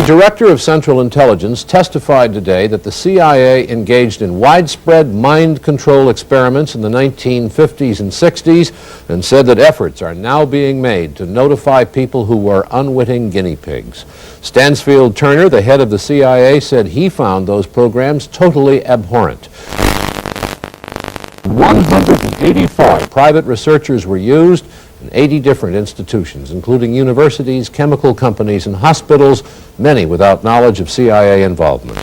Director of Central Intelligence testified today that the CIA engaged in widespread mind control experiments in the 1950s and 60s and said that efforts are now being made to notify people who were unwitting guinea pigs. Stansfield Turner, the head of the CIA, said he found those programs totally abhorrent. 185 private researchers were used in 80 different institutions, including universities, chemical companies, and hospitals, many without knowledge of CIA involvement.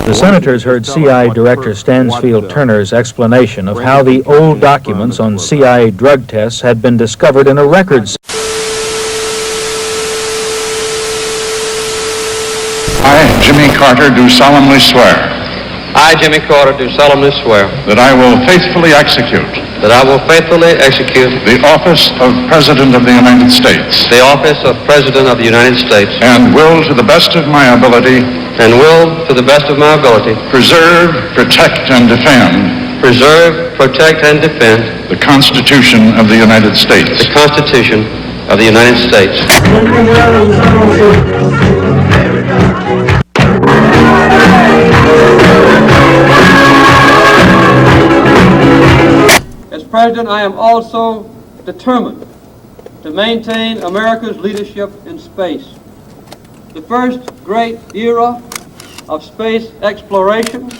The senators heard CIA Director Stansfield Turner's explanation of how the old documents on CIA drug tests had been discovered in a records. I, Jimmy Carter, do solemnly swear. I, Jimmy Carter, do solemnly swear that I will faithfully execute the office of President of the United States and will, to the best of my ability, preserve, protect, and defend the Constitution of the United States. As President, I am also determined to maintain America's leadership in space. The first great era of space exploration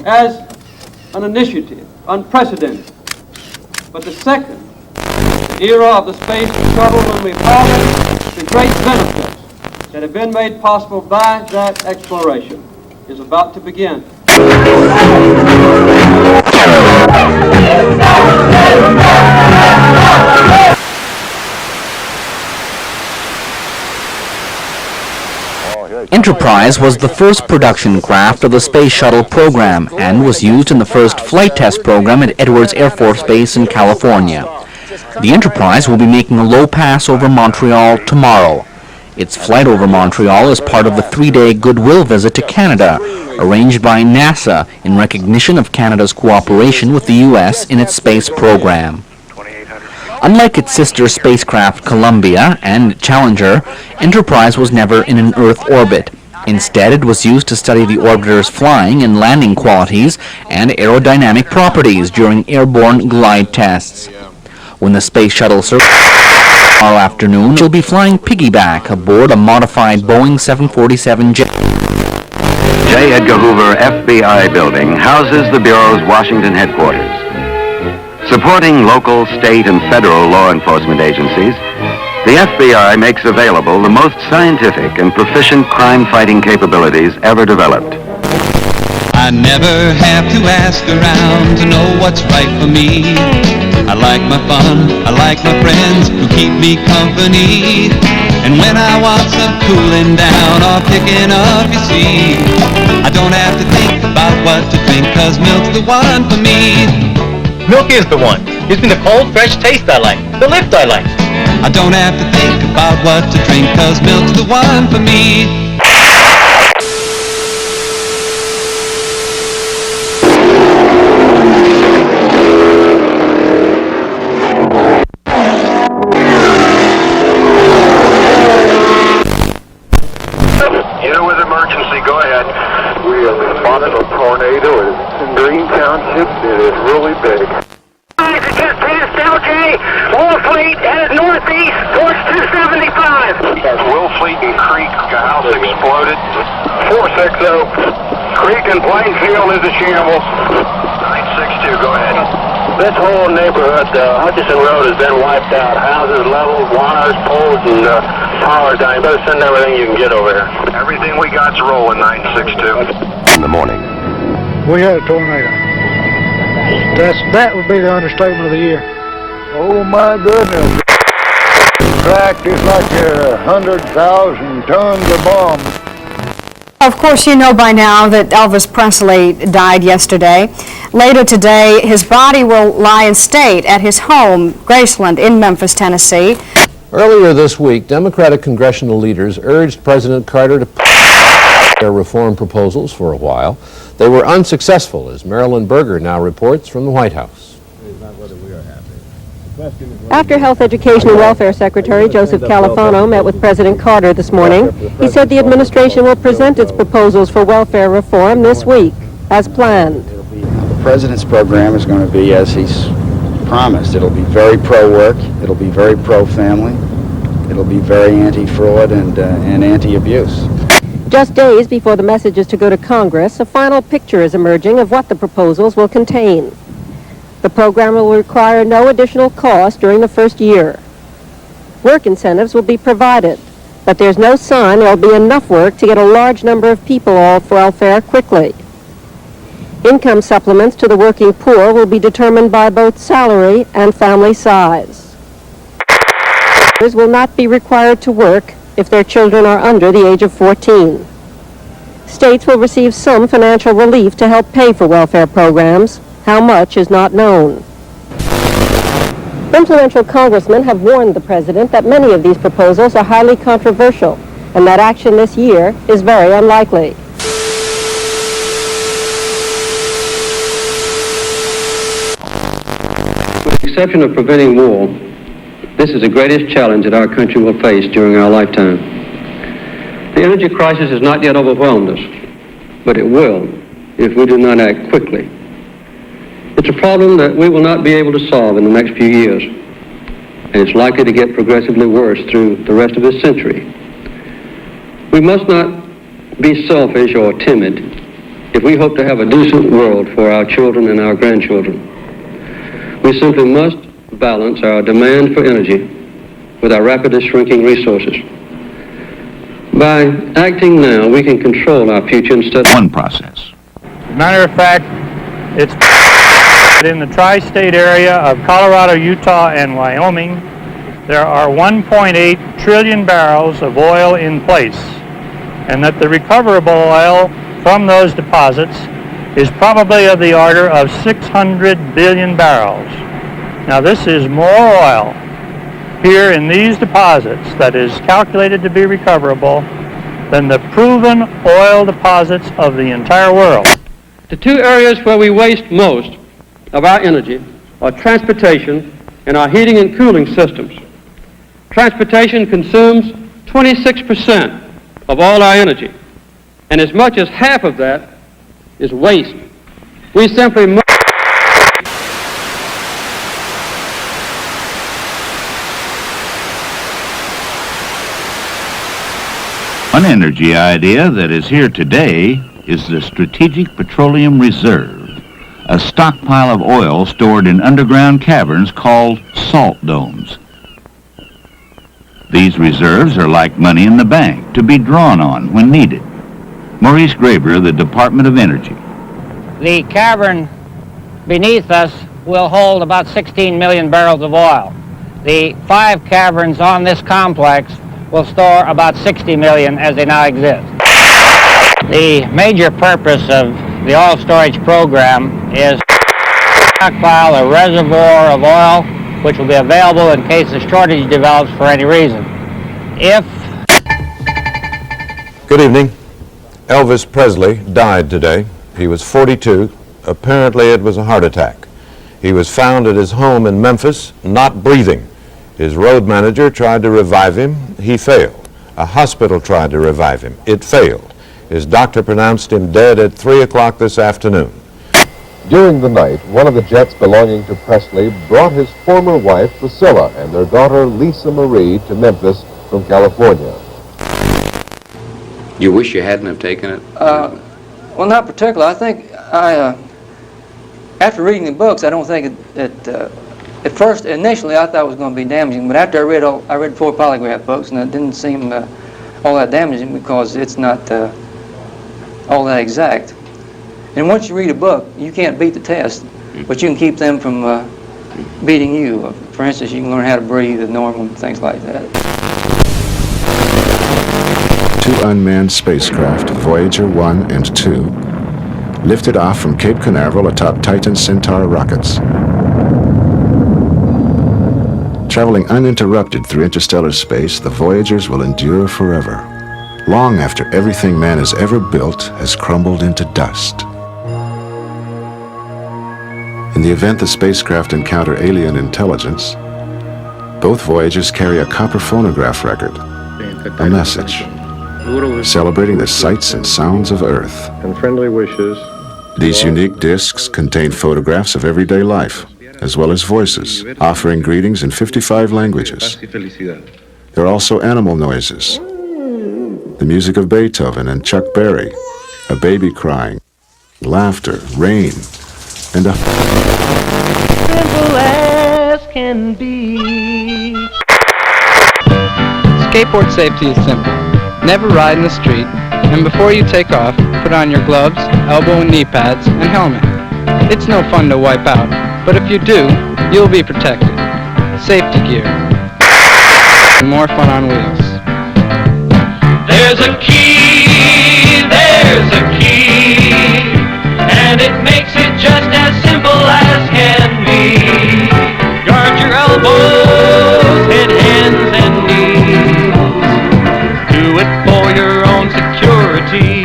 as an initiative, unprecedented. But the second era of the space shuttle, when we harness the great benefits that have been made possible by that exploration, is about to begin. Enterprise was the first production craft of the Space Shuttle program and was used in the first flight test program at Edwards Air Force Base in California. The Enterprise will be making a low pass over Montreal tomorrow. Its flight over Montreal is part of the 3-day goodwill visit to Canada, arranged by NASA in recognition of Canada's cooperation with the U.S. in its space program. Unlike its sister spacecraft Columbia and Challenger, Enterprise was never in an Earth orbit. Instead, it was used to study the orbiter's flying and landing qualities and aerodynamic properties during airborne glide tests. When the Space Shuttle circles tomorrow afternoon, she'll be flying piggyback aboard a modified Boeing 747 jet. J. Edgar Hoover FBI building houses the Bureau's Washington headquarters. Supporting local, state, and federal law enforcement agencies, the FBI makes available the most scientific and proficient crime-fighting capabilities ever developed. I never have to ask around to know what's right for me. I like my fun, I like my friends who keep me company. And when I want some cooling down or picking up, you see, I don't have to think about what to drink, 'cause milk's the one for me. Milk is the one. Gives me the cold, fresh taste I like, the lift I like. I don't have to think about what to drink, 'cause milk's the one for me. This whole neighborhood, Hutchison Road, has been wiped out. Houses leveled, wires, poles, and power down. You better send everything you can get over here. Everything we got's rolling, 962. In the morning. We had a tornado. That would be the understatement of the year. Oh my goodness. Cracked is like 100,000 tons of bombs. Of course, you know by now that Elvis Presley died yesterday. Later today, his body will lie in state at his home, Graceland, in Memphis, Tennessee. Earlier this week, Democratic congressional leaders urged President Carter to their reform proposals for a while. they were unsuccessful, as Marilyn Berger now reports from the White House. After Health, Education, and Welfare Secretary Joseph Califano met with President Carter this morning, he said the administration will present its proposals for welfare reform this week, as planned. The President's program is going to be as he's promised. It'll be very pro-work, it'll be very pro-family, it'll be very anti-fraud and anti-abuse. Just days before the message is to go to Congress, a final picture is emerging of what the proposals will contain. The program will require no additional cost during the first year. Work incentives will be provided, but there's no sign there will be enough work to get a large number of people off welfare quickly. Income supplements to the working poor will be determined by both salary and family size. Mothers will not be required to work if their children are under the age of 14. States will receive some financial relief to help pay for welfare programs. How much is not known. Influential congressmen have warned the president that many of these proposals are highly controversial and that action this year is very unlikely. With the exception of preventing war, this is the greatest challenge that our country will face during our lifetime. The energy crisis has not yet overwhelmed us, but it will if we do not act quickly. It's a problem that we will not be able to solve in the next few years, and it's likely to get progressively worse through the rest of this century. We must not be selfish or timid if we hope to have a decent world for our children and our grandchildren. We simply must balance our demand for energy with our rapidly shrinking resources. By acting now, we can control our future instead of one process. Matter of fact, it's in the tri-state area of Colorado, Utah, and Wyoming, there are 1.8 trillion barrels of oil in place, and that the recoverable oil from those deposits is probably of the order of 600 billion barrels. Now, this is more oil here in these deposits that is calculated to be recoverable than the proven oil deposits of the entire world. The two areas where we waste most of our energy are transportation and our heating and cooling systems. Transportation consumes 26% of all our energy, and as much as half of that is waste. We simply must. One energy idea that is here today is the Strategic Petroleum Reserve, a stockpile of oil stored in underground caverns called salt domes. These reserves are like money in the bank, to be drawn on when needed. Maurice Graber, the Department of Energy. The cavern beneath us will hold about 16 million barrels of oil. The 5 caverns on this complex will store about 60 million as they now exist. The major purpose of the oil storage program is to stockpile a reservoir of oil which will be available in case a shortage develops for any reason. Good evening. Elvis Presley died today. He was 42. Apparently it was a heart attack. He was found at his home in Memphis, not breathing. His road manager tried to revive him. He failed. A hospital tried to revive him. It failed. His doctor pronounced him dead at 3 o'clock this afternoon. During the night, one of the jets belonging to Presley brought his former wife, Priscilla, and their daughter, Lisa Marie, to Memphis from California. You wish you hadn't have taken it? Well, not particularly. I think after reading the books, I don't think at first, initially, I thought it was going to be damaging, but after I read 4 polygraph books, and it didn't seem all that damaging because it's not all that exact. And once you read a book, you can't beat the test, but you can keep them from beating you. For instance, you can learn how to breathe as normal and things like that. 2 unmanned spacecraft, Voyager 1 and 2, lifted off from Cape Canaveral atop Titan Centaur rockets. Traveling uninterrupted through interstellar space, the Voyagers will endure forever, long after everything man has ever built has crumbled into dust. In the event the spacecraft encounter alien intelligence, both voyages carry a copper phonograph record, a message, celebrating the sights and sounds of Earth. And friendly wishes. These unique discs contain photographs of everyday life, as well as voices, offering greetings in 55 languages. There are also animal noises, the music of Beethoven and Chuck Berry, a baby crying, laughter, rain, and a simple as can be. Skateboard safety is simple. Never ride in the street, and before you take off, put on your gloves, elbow and knee pads, and helmet. It's no fun to wipe out, but if you do, you'll be protected. Safety gear. And more fun on wheels. There's a key, and it makes it just as simple as can be. Guard your elbows, head, hands, and knees. Do it for your own security.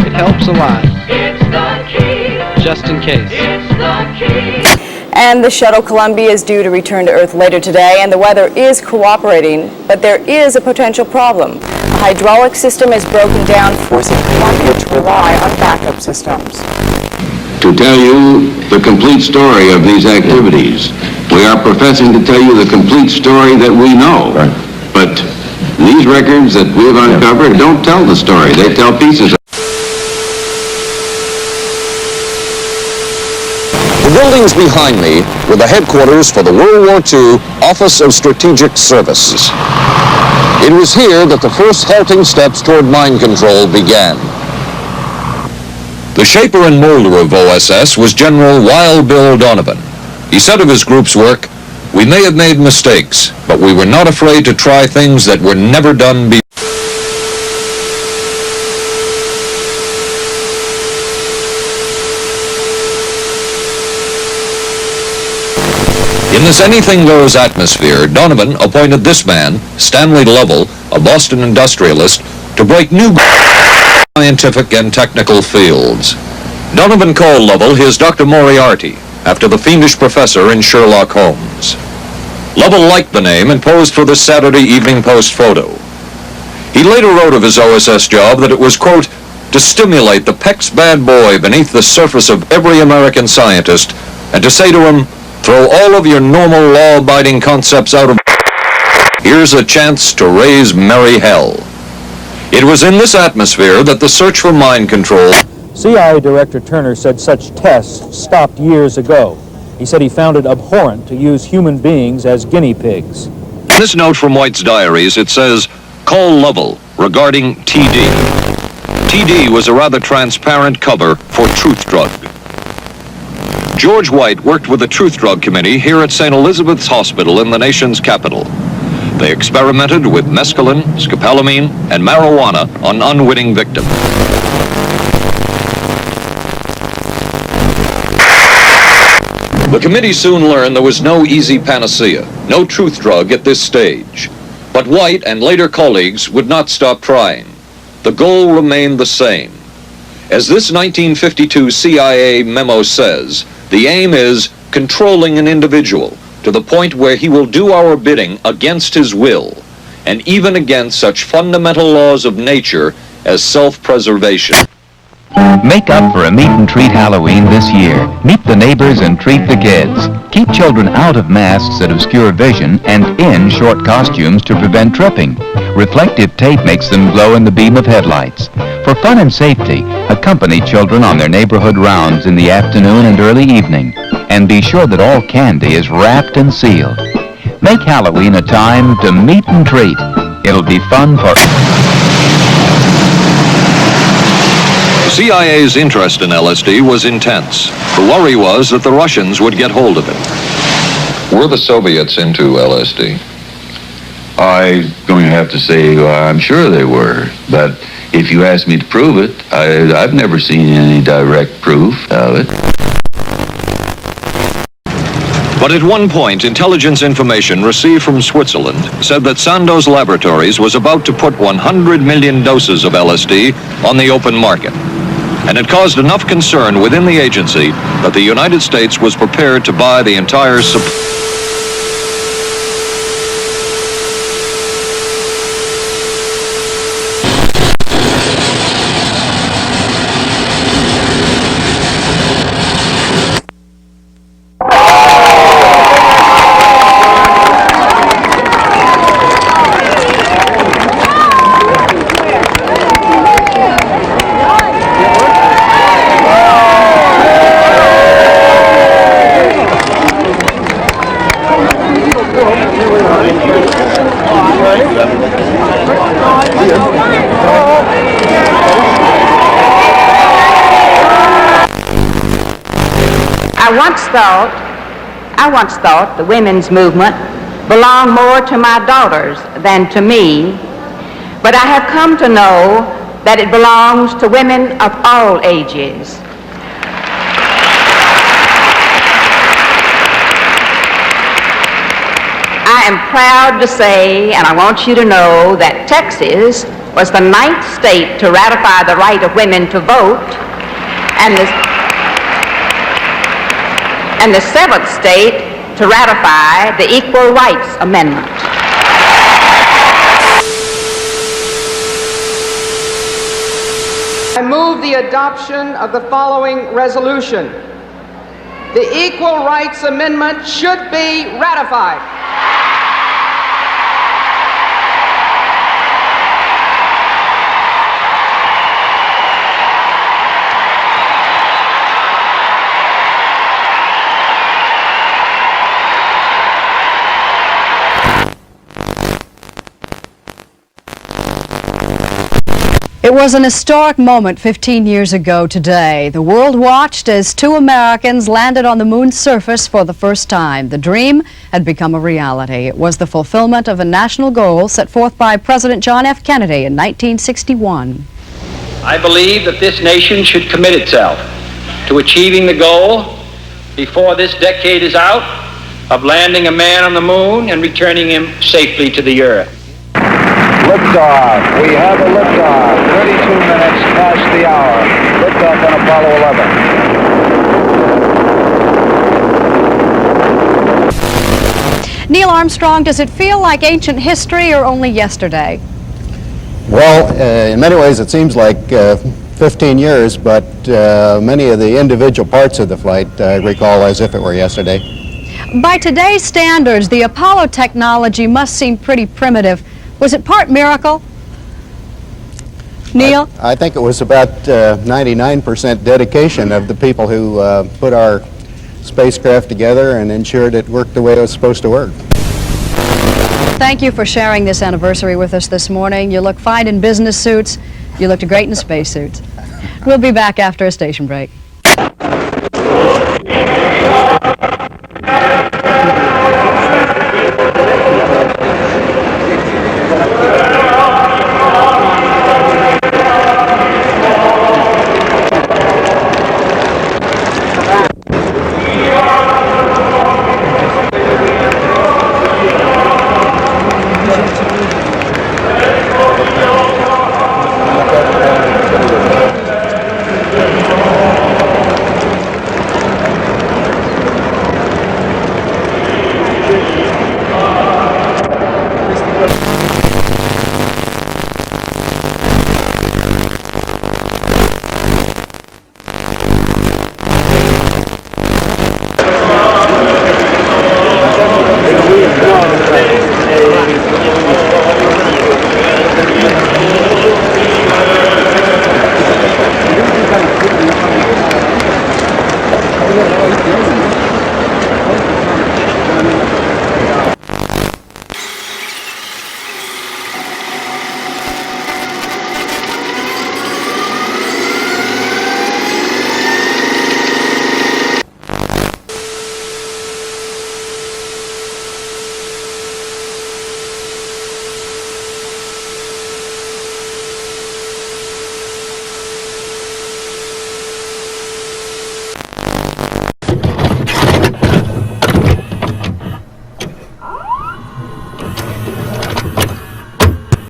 It helps a lot. It's the key. Just in case. It's the key. And the shuttle Columbia is due to return to Earth later today, and the weather is cooperating, but there is a potential problem. The hydraulic system is broken down, forcing Columbia to rely on backup systems. To tell you the complete story of these activities, we are professing to tell you the complete story that we know. Right. But these records that we've uncovered don't tell the story. They tell pieces of The buildings behind me were the headquarters for the World War II Office of Strategic Services. It was here that the first halting steps toward mind control began. The shaper and molder of OSS was General Wild Bill Donovan. He said of his group's work, "We may have made mistakes, but we were not afraid to try things that were never done before." In this anything-goes atmosphere, Donovan appointed this man, Stanley Lovell, a Boston industrialist, to break new scientific and technical fields. Donovan called Lovell his Dr. Moriarty, after the fiendish professor in Sherlock Holmes. Lovell liked the name and posed for this Saturday Evening Post photo. He later wrote of his OSS job that it was, quote, to stimulate the Peck's bad boy beneath the surface of every American scientist and to say to him, throw all of your normal law-abiding concepts out of... Here's a chance to raise merry hell. It was in this atmosphere that the search for mind control... CIA Director Turner said such tests stopped years ago. He said he found it abhorrent to use human beings as guinea pigs. In this note from White's diaries, it says, call Lovell regarding TD. TD was a rather transparent cover for Truth Drug. George White worked with the Truth Drug Committee here at St. Elizabeth's Hospital in the nation's capital. They experimented with mescaline, scopolamine, and marijuana on unwitting victims. The committee soon learned there was no easy panacea, no truth drug at this stage. But White and later colleagues would not stop trying. The goal remained the same. As this 1952 CIA memo says, the aim is controlling an individual to the point where he will do our bidding against his will, and even against such fundamental laws of nature as self-preservation. Make up for a meet-and-treat Halloween this year. Meet the neighbors and treat the kids. Keep children out of masks that obscure vision and in short costumes to prevent tripping. Reflective tape makes them glow in the beam of headlights. For fun and safety, accompany children on their neighborhood rounds in the afternoon and early evening. And be sure that all candy is wrapped and sealed. Make Halloween a time to meet and treat. It'll be fun for... The CIA's interest in LSD was intense. The worry was that the Russians would get hold of it. Were the Soviets into LSD? I'm going to have to say I'm sure they were, but if you ask me to prove it, I've never seen any direct proof of it. But at one point, intelligence information received from Switzerland said that Sandoz Laboratories was about to put 100 million doses of LSD on the open market. and it caused enough concern within the agency that the United States was prepared to buy the entire supply. I once thought the women's movement belonged more to my daughters than to me, but I have come to know that it belongs to women of all ages. I am proud to say, and I want you to know, that Texas was the 9th state to ratify the right of women to vote, and the 7th state to ratify the Equal Rights Amendment. I move the adoption of the following resolution. The Equal Rights Amendment should be ratified. It was an historic moment 15 years ago today. The world watched as 2 Americans landed on the moon's surface for the first time. The dream had become a reality. It was the fulfillment of a national goal set forth by President John F. Kennedy in 1961. I believe that this nation should commit itself to achieving the goal before this decade is out of landing a man on the moon and returning him safely to the earth. Liftoff. We have a liftoff. 32 minutes past the hour. Liftoff on Apollo 11. Neil Armstrong, does it feel like ancient history or only yesterday? Well, in many ways it seems like 15 years, but many of the individual parts of the flight I recall as if it were yesterday. By today's standards, the Apollo technology must seem pretty primitive. Was it part miracle? Neil? I think it was about 99% dedication of the people who put our spacecraft together and ensured it worked the way it was supposed to work. Thank you for sharing this anniversary with us this morning. You look fine in business suits. You looked great in spacesuits. We'll be back after a station break.